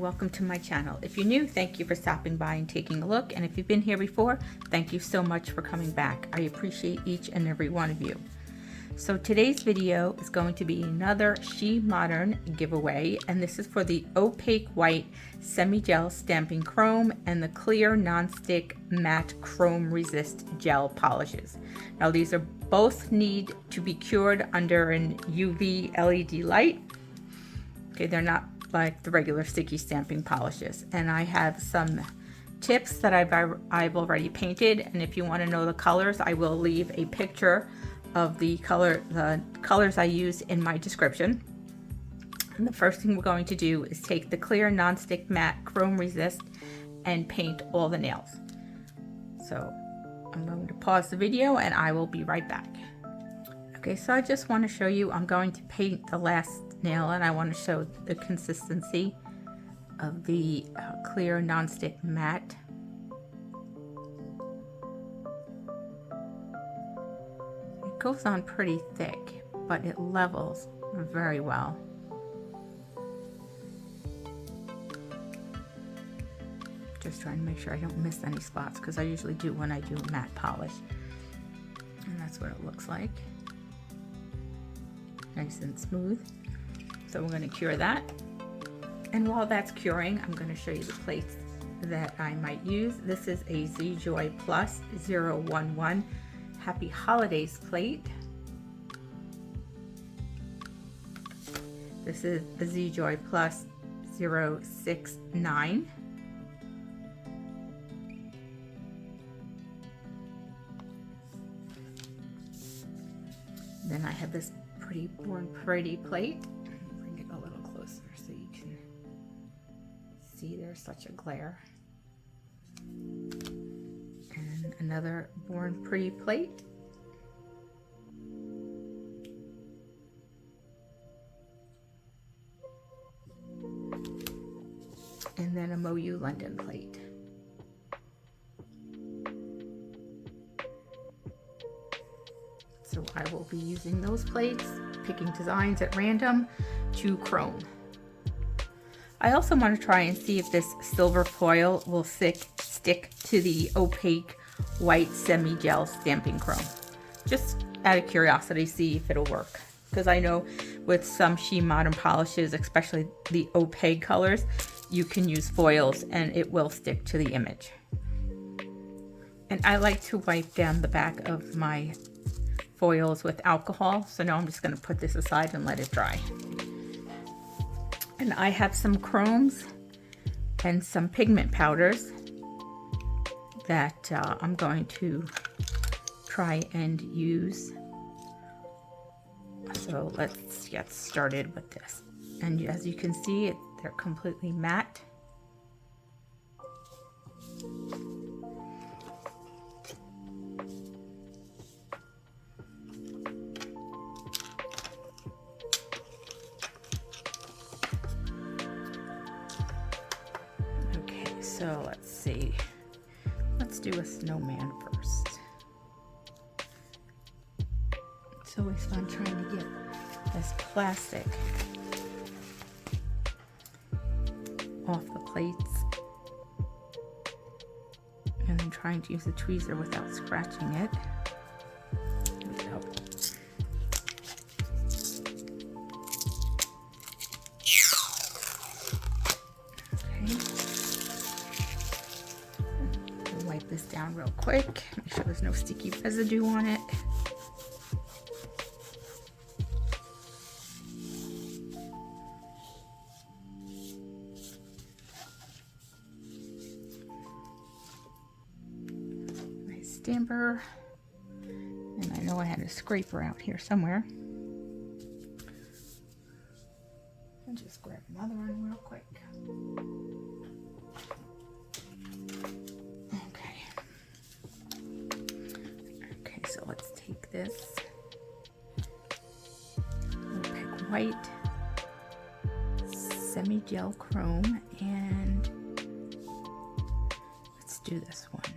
welcome to my channel. If you're new, thank you for stopping by and taking a look. And if you've been here before, thank you so much for coming back. I appreciate each and every one of you. So today's video is going to be another She Modern giveaway, and this is for the Opaque White Semi-Gel Stamping Chrome and the Clear Non-Stick Matte Chrome Resist Gel Polishes. Now these are both need to be cured under an UV LED light. Okay, they're not like the regular sticky stamping polishes. And I have some tips that I've already painted, and if you want to know the colors, I will leave a picture of the colors I use in my description. And the first thing we're going to do is take the clear non-stick matte chrome resist and paint all the nails. So I'm going to pause the video and I will be right back. Okay, so I just want to show you, I'm going to paint the last nail, and I want to show the consistency of the clear non-stick matte. It goes on pretty thick, but it levels very well. Just trying to make sure I don't miss any spots, because I usually do when I do a matte polish. And that's what it looks like. Nice and smooth. So we're going to cure that. And while that's curing, I'm going to show you the plates that I might use. This is a Z-Joy Plus 011 Happy Holidays plate. This is a Z-Joy Plus 069. Then I have this Born Pretty plate. Bring it a little closer so you can see there's such a glare. And another Born Pretty plate. And then a Moyu London plate. So I will be using those plates, picking designs at random to chrome. I also want to try and see if this silver foil will stick to the opaque white semi-gel stamping chrome. Just out of curiosity, see if it'll work. Because I know with some She Modern polishes, especially the opaque colors, you can use foils and it will stick to the image. And I like to wipe down the back of my foils with alcohol, so now I'm just going to put this aside and let it dry. And I have some chromes and some pigment powders that I'm going to try and use. So let's get started with this. And as you can see, they're completely matte. So let's see, let's do a snowman first. It's always fun trying to get this plastic off the plates and then trying to use the tweezer without scratching it. Here we go. This down real quick, make sure there's no sticky residue on it. Nice stamper, and I know I had a scraper out here somewhere. I'll just grab another one real quick. So let's take this Opaque White Semi-Gel Chrome and let's do this one.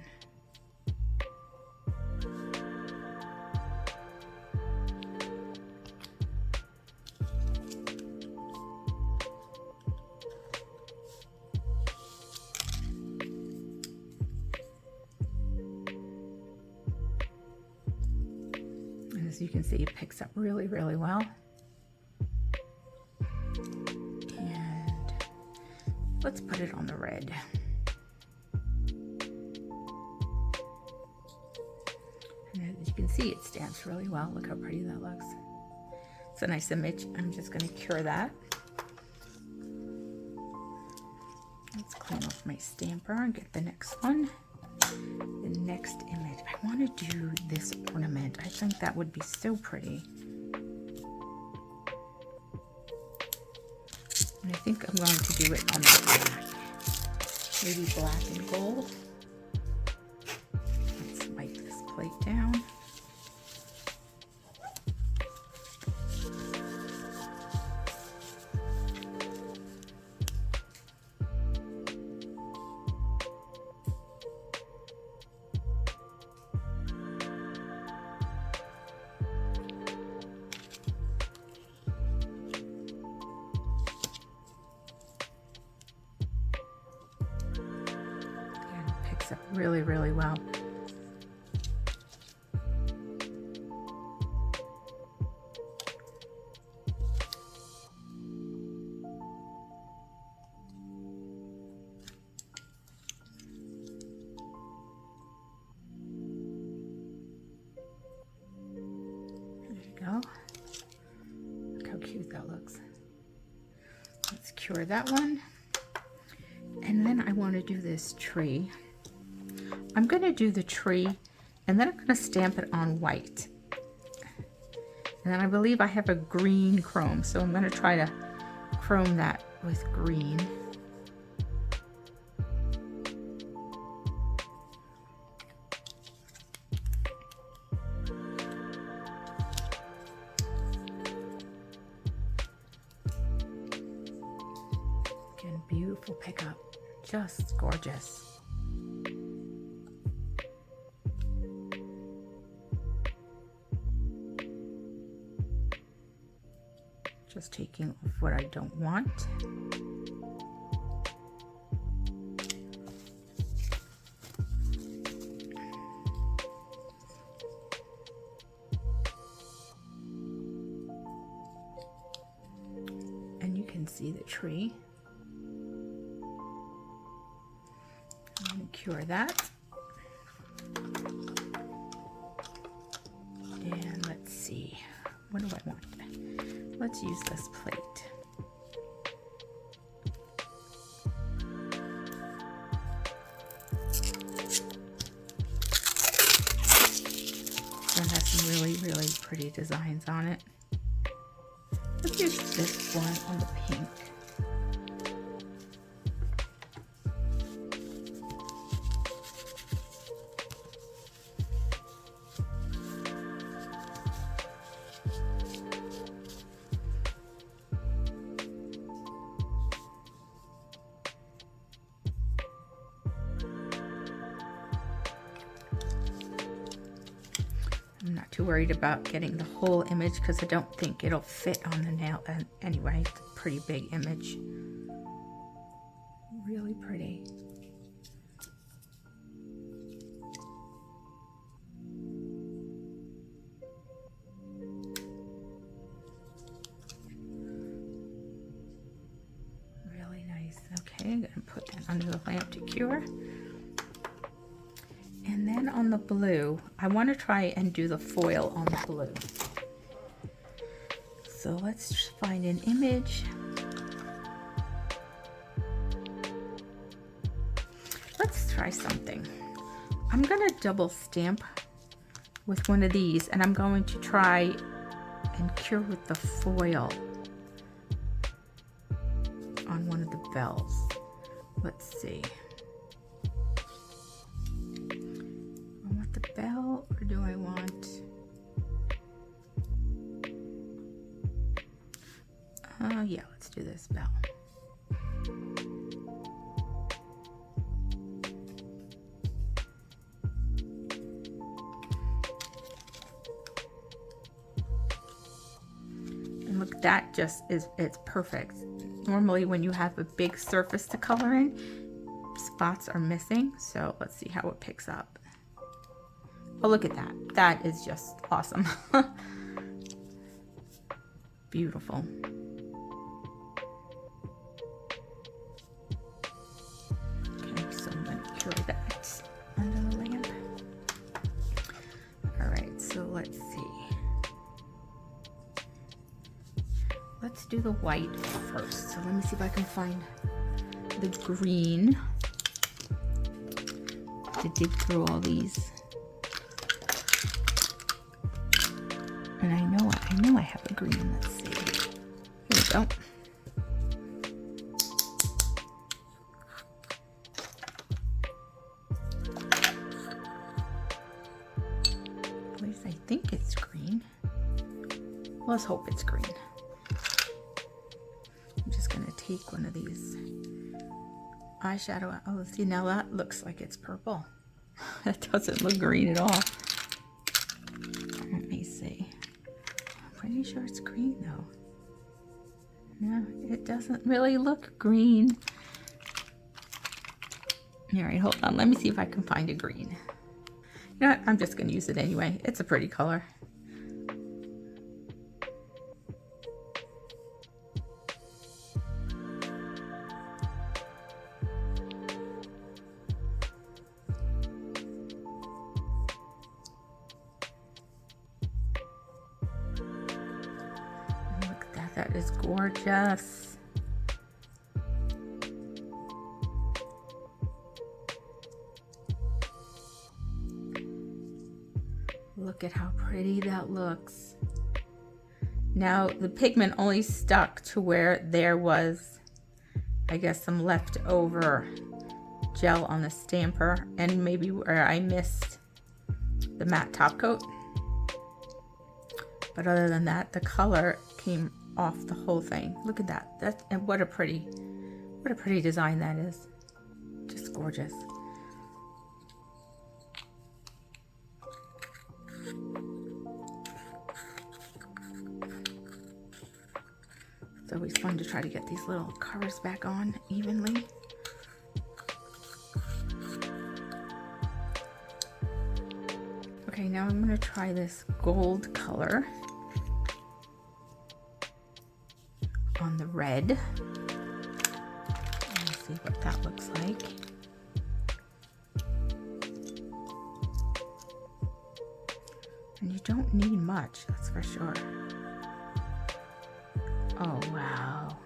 As you can see, it picks up really, really well. And let's put it on the red. And as you can see, it stamps really well. Look how pretty that looks. It's a nice image. I'm just going to cure that. Let's clean off my stamper and get the next one. The next image. I want to do this ornament. I think that would be so pretty. And I think I'm going to do it on the black. Maybe black and gold. Let's wipe this plate down. Up really, really well. There you go. Look how cute that looks. Let's cure that one. And then I want to do this tree. I'm going to do the tree and then I'm going to stamp it on white. And then I believe I have a green chrome, so I'm going to try to chrome that with green. Again, beautiful pickup, just gorgeous. Just taking off what I don't want. And you can see the tree. I'm going to cure that. And let's see, what do I want? Let's use this plate. It has some really, really pretty designs on it. Let's use this one on the pink. I'm not too worried about getting the whole image because I don't think it'll fit on the nail. Anyway, it's a pretty big image. Really pretty. Really nice. Okay, I'm going to put that under the lamp to cure. And then on the blue, I want to try and do the foil on the blue. So let's find an image. Let's try something. I'm going to double stamp with one of these, and I'm going to try and cure with the foil on one of the bells. Let's see. The bell, or do I want yeah, let's do this bell. And look, that just is, it's perfect. Normally when you have a big surface to color in, spots are missing, so let's see how it picks up. Oh, look at that. That is just awesome. Beautiful. Okay, so I'm going to cure that under the lamp. All right, so let's see. Let's do the white first. So let me see if I can find the green. To dig through all these. And I know I have a green. Let's see. Here we go. At least I think it's green. Let's hope it's green. I'm just gonna take one of these eyeshadow. Oh, see, now that looks like it's purple. That doesn't look green at all. Let me see. I'm pretty sure it's green though. No, it doesn't really look green. All right, hold on. Let me see if I can find a green. You know what? I'm just going to use it anyway. It's a pretty color. Look at that. That is gorgeous. Look at how pretty that looks. Now the pigment only stuck to where there was, I guess, some leftover gel on the stamper, and maybe where I missed the matte top coat. But other than that, the color came off the whole thing. Look at that. And what a pretty design that is. Just gorgeous. It's always fun to try to get these little covers back on evenly. Okay, now I'm going to try this gold color on the red. Let's see what that looks like. And you don't need much, that's for sure. Oh, wow.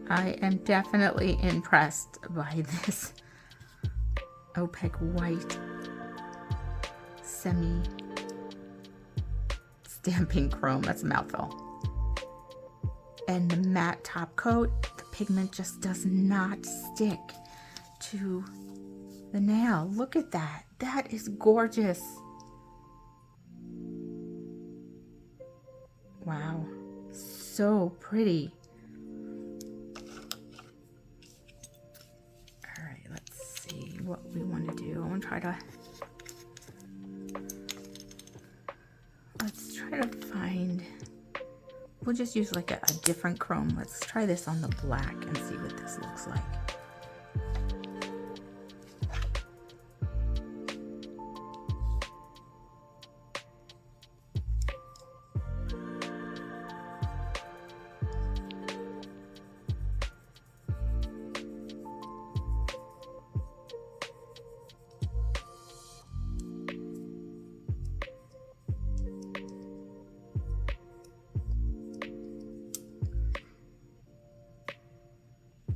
I am definitely impressed by this opaque white semi stamping chrome. That's a mouthful. And the matte top coat, the pigment just does not stick to the nail. Look at that. That is gorgeous. Wow. So pretty. All right, let's see what we want to do. I want to try to, let's try to find, we'll just use like a different chrome. Let's try this on the black and see what this looks like.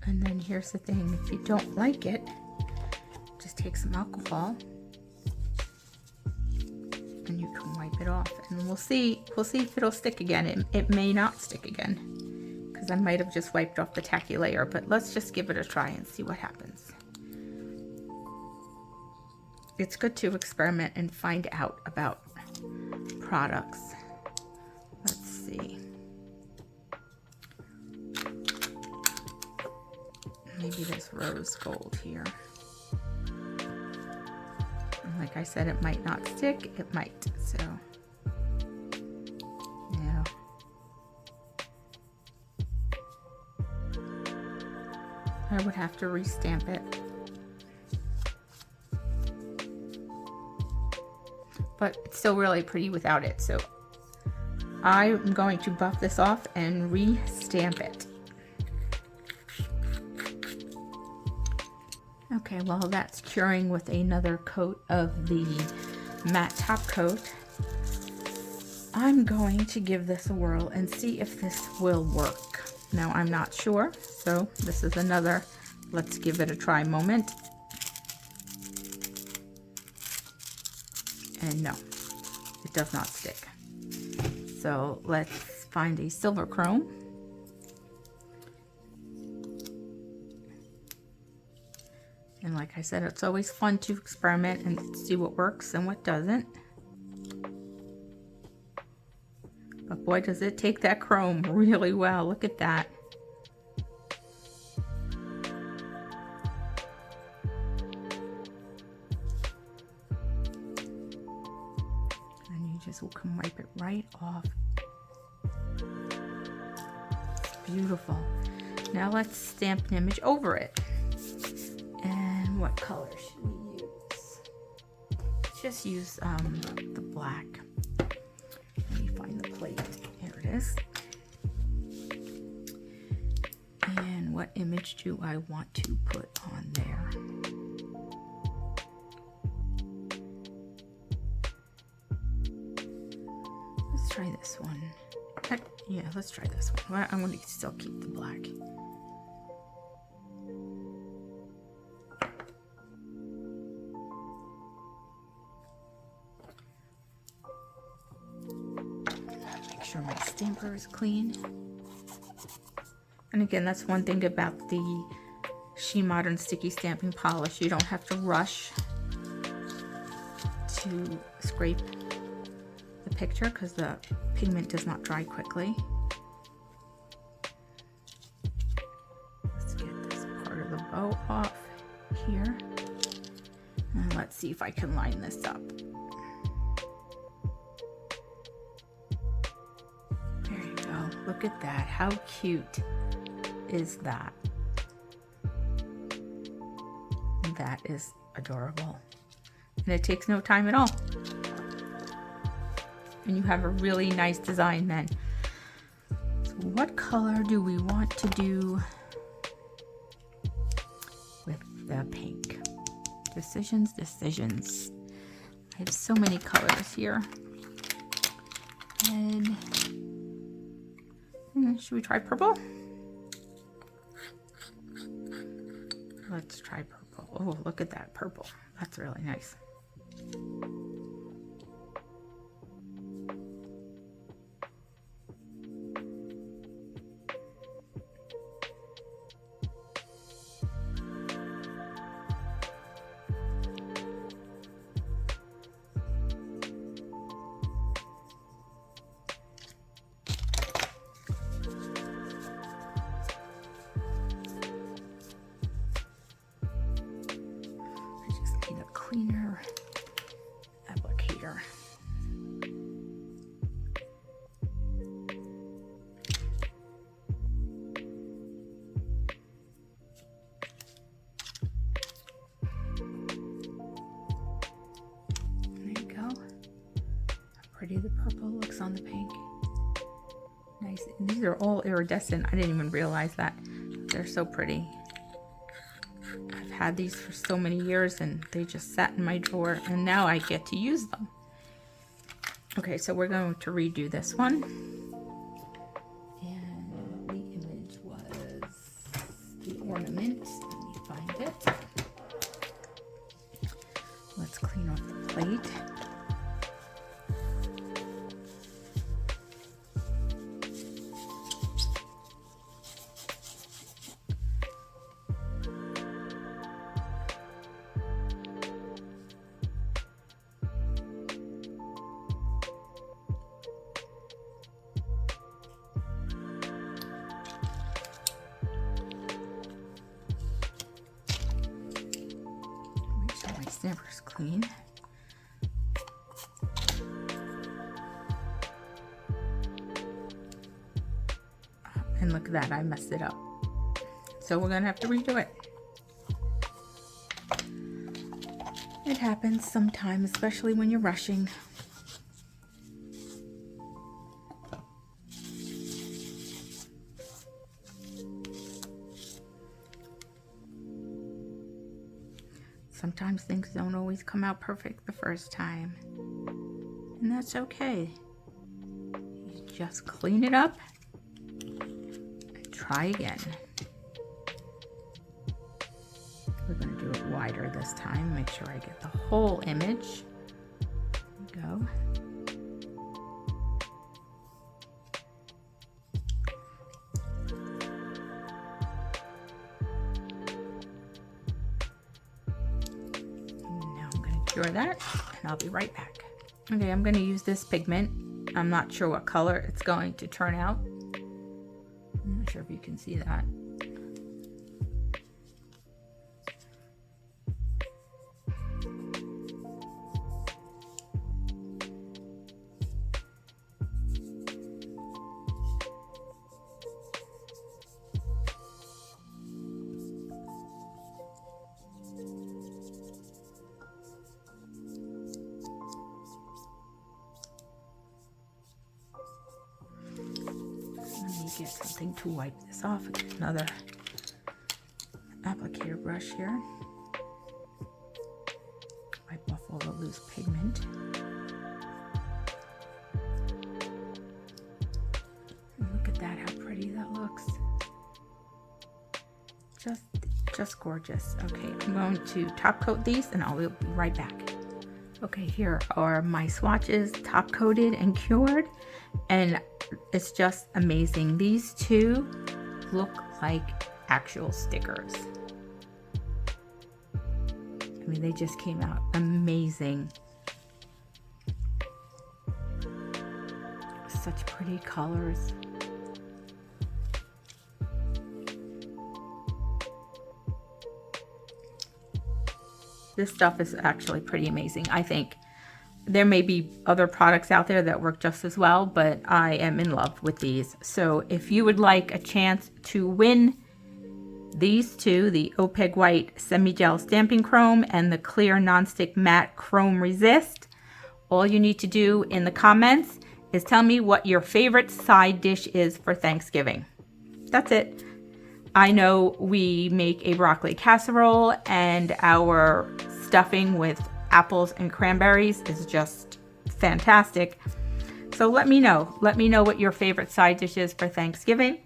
And then here's the thing, if you don't like it, just take some alcohol and you can wipe it off, and we'll see if it'll stick again. It may not stick again because I might have just wiped off the tacky layer, but let's just give it a try and see what happens. It's good to experiment and find out about products. Let's see. Maybe this rose gold here. And like I said, it might not stick, it might, so yeah. I would have to restamp it. but it's still really pretty without it. So I'm going to buff this off and re-stamp it. Okay, well that's curing with another coat of the matte top coat. I'm going to give this a whirl and see if this will work. Now I'm not sure, so this is another let's give it a try moment. And no, it does not stick. So let's find a silver chrome. And like I said, it's always fun to experiment and see what works and what doesn't. But boy, does it take that chrome really well. Look at that. And you just will come wipe it right off. It's beautiful. Now let's stamp an image over it. And what color should we use? Just use the black. Let me find the plate. Here it is. And what image do I want to put on there? Let's try this one. Yeah, let's try this one. I'm going to still keep the black. Make sure my stamper is clean. And again, that's one thing about the She Modern Sticky Stamping Polish. You don't have to rush to scrape the picture because the pigment does not dry quickly. Let's get this part of the bow off here. And let's see if I can line this up. There you go. Look at that. How cute is that? That is adorable. And it takes no time at all. And you have a really nice design then. So what color do we want to do with the pink? Decisions, decisions. I have so many colors here. And should we try purple? Let's try purple. Oh, look at that purple. That's really nice. Cleaner applicator. There you go. How pretty the purple looks on the pink. Nice. And these are all iridescent. I didn't even realize that. They're so pretty. Had these for so many years and they just sat in my drawer and now I get to use them. Okay, so we're going to redo this one. And the image was the ornament. Let me find it. Let's clean off the plate. Stamper's clean. And look at that, I messed it up. So we're gonna have to redo it. It happens sometimes, especially when you're rushing. Sometimes things don't always come out perfect the first time, and that's okay. You just clean it up and try again. We're going to do it wider this time. Make sure I get the whole image. There we go. Cure that, and I'll be right back. Okay, I'm going to use this pigment. I'm not sure what color it's going to turn out. I'm not sure if you can see that. Get something to wipe this off. Another applicator brush here. Wipe off all the loose pigment. And look at that, how pretty that looks. Just gorgeous. Okay, I'm going to top coat these and I'll be right back. Okay, here are my swatches, top coated and cured, and it's just amazing. These two look like actual stickers. I mean, they just came out amazing. Such pretty colors. This stuff is actually pretty amazing, I think. There may be other products out there that work just as well, but I am in love with these. So if you would like a chance to win these two, the Opaque White Semi-Gel Stamping Chrome and the Clear Nonstick Matte Chrome Resist, all you need to do in the comments is tell me what your favorite side dish is for Thanksgiving. That's it. I know we make a broccoli casserole, and our stuffing with apples and cranberries is just fantastic. So let me know. Let me know what your favorite side dish is for Thanksgiving.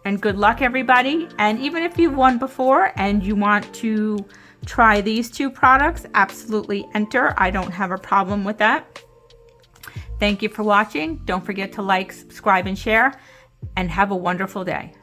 And good luck, everybody. And even if you've won before and you want to try these two products, absolutely enter. I don't have a problem with that. Thank you for watching. Don't forget to like, subscribe, and share. And have a wonderful day.